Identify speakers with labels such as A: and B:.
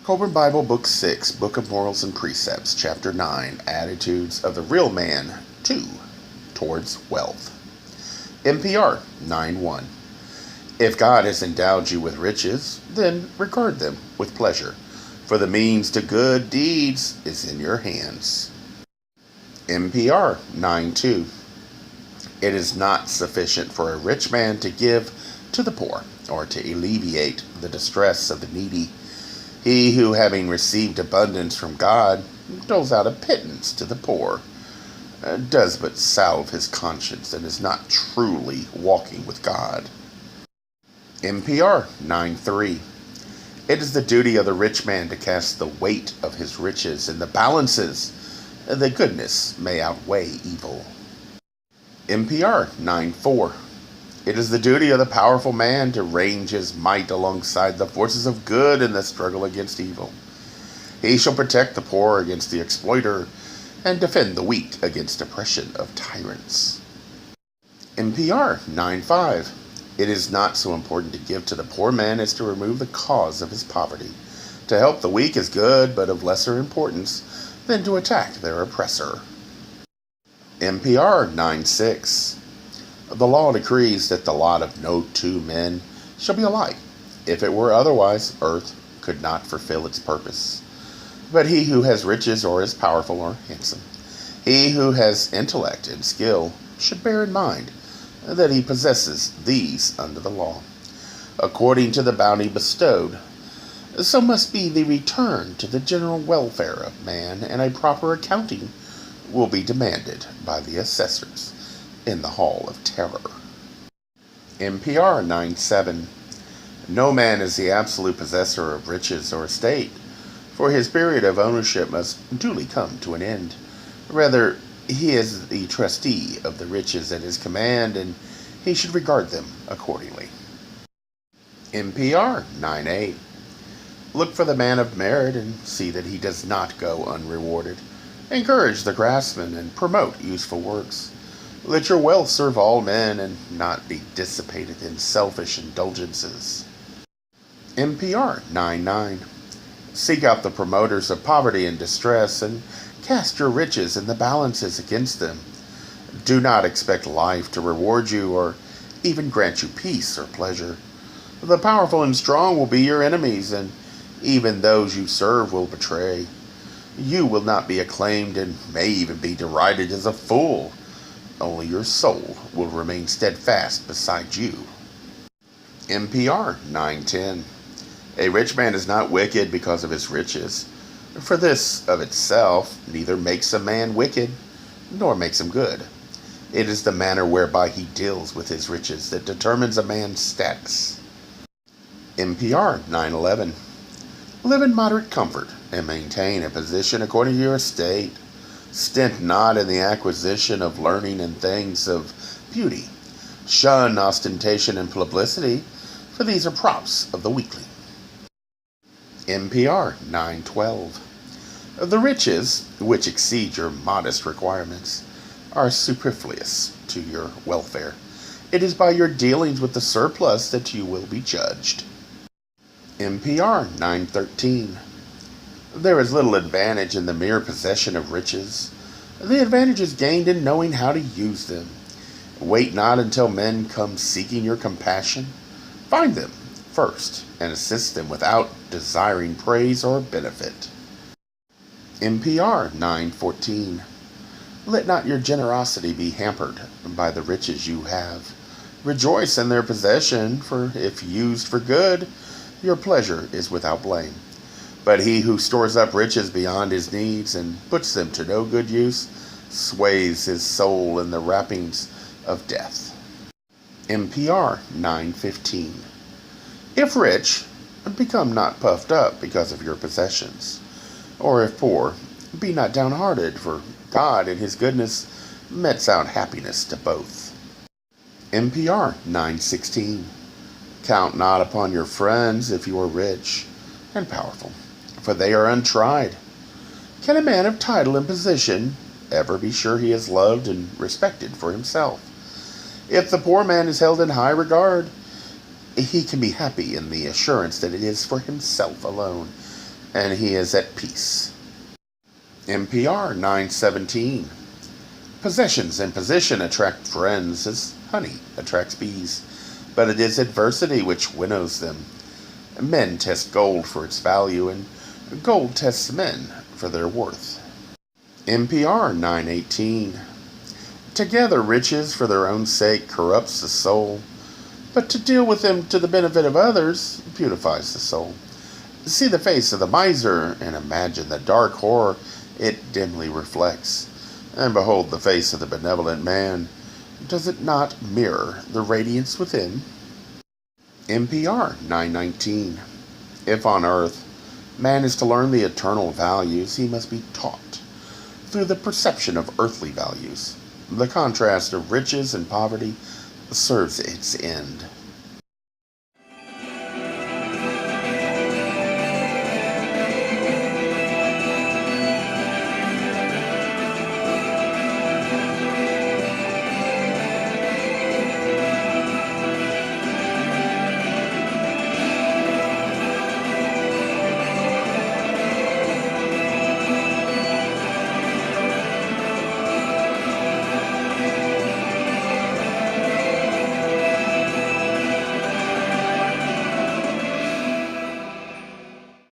A: Kolbrin Bible, Book 6, Book of Morals and Precepts, Chapter 9, Attitudes of the Real Man 2, Towards Wealth. NPR 9:1. If God has endowed you with riches, then regard them with pleasure, for the means to good deeds is in your hands. NPR 9:2. It is not sufficient for a rich man to give to the poor, or to alleviate the distress of the needy. He who, having received abundance from God, doles out a pittance to the poor, does but salve his conscience and is not truly walking with God. NPR 9:3. It is the duty of the rich man to cast the weight of his riches in the balances, that goodness may outweigh evil. NPR 9:4. It is the duty of the powerful man to range his might alongside the forces of good in the struggle against evil. He shall protect the poor against the exploiter and defend the weak against oppression of tyrants. NPR 9:5. It is not so important to give to the poor man as to remove the cause of his poverty. To help the weak is good, but of lesser importance than to attack their oppressor. NPR 9:6. The law decrees that the lot of no two men shall be alike. If it were otherwise, earth could not fulfill its purpose. But he who has riches or is powerful or handsome, he who has intellect and skill, should bear in mind that he possesses these under the law. According to the bounty bestowed, so must be the return to the general welfare of man, and a proper accounting will be demanded by the assessors in the Hall of Terror. NPR 9:7. No man is the absolute possessor of riches or estate, for his period of ownership must duly come to an end. Rather, he is the trustee of the riches at his command, and he should regard them accordingly. NPR 9:8. Look for the man of merit and see that he does not go unrewarded. Encourage the craftsman and promote useful works. Let your wealth serve all men and not be dissipated in selfish indulgences. NPR 9:9. Seek out the promoters of poverty and distress and cast your riches in the balances against them. Do not expect life to reward you or even grant you peace or pleasure. The powerful and strong will be your enemies, and even those you serve will betray. You will not be acclaimed and may even be derided as a fool. Only your soul will remain steadfast beside you. NPR 9:10. A rich man is not wicked because of his riches, for this of itself neither makes a man wicked nor makes him good. It is the manner whereby he deals with his riches that determines a man's status. NPR 9:11. Live in moderate comfort and maintain a position according to your estate. Stint not in the acquisition of learning and things of beauty. Shun ostentation and publicity, for these are props of the weakling. NPR 9:12. The riches, which exceed your modest requirements, are superfluous to your welfare. It is by your dealings with the surplus that you will be judged. NPR 9:13. There is little advantage in the mere possession of riches. The advantage is gained in knowing how to use them. Wait not until men come seeking your compassion. Find them first and assist them without desiring praise or benefit. NPR 9:14. Let not your generosity be hampered by the riches you have. Rejoice in their possession, for if used for good, your pleasure is without blame. But he who stores up riches beyond his needs and puts them to no good use sways his soul in the wrappings of death. NPR 9:15. If rich, become not puffed up because of your possessions. Or if poor, be not downhearted, for God in his goodness metes out happiness to both. NPR 9:16. Count not upon your friends if you are rich and powerful, for they are untried. Can a man of title and position ever be sure he is loved and respected for himself? If the poor man is held in high regard, he can be happy in the assurance that it is for himself alone. and he is at peace. NPR 917. Possessions and position attract friends as honey attracts bees, but it is adversity which winnows them. Men test gold for its value, and gold tests men for their worth. NPR 918. Together riches for their own sake corrupts the soul, but to deal with them to the benefit of others beautifies the soul. See the face of the miser, and imagine the dark horror it dimly reflects. And behold the face of the benevolent man. Does it not mirror the radiance within? NPR 919. If on earth man is to learn the eternal values, he must be taught through the perception of earthly values. The contrast of riches and poverty serves its end.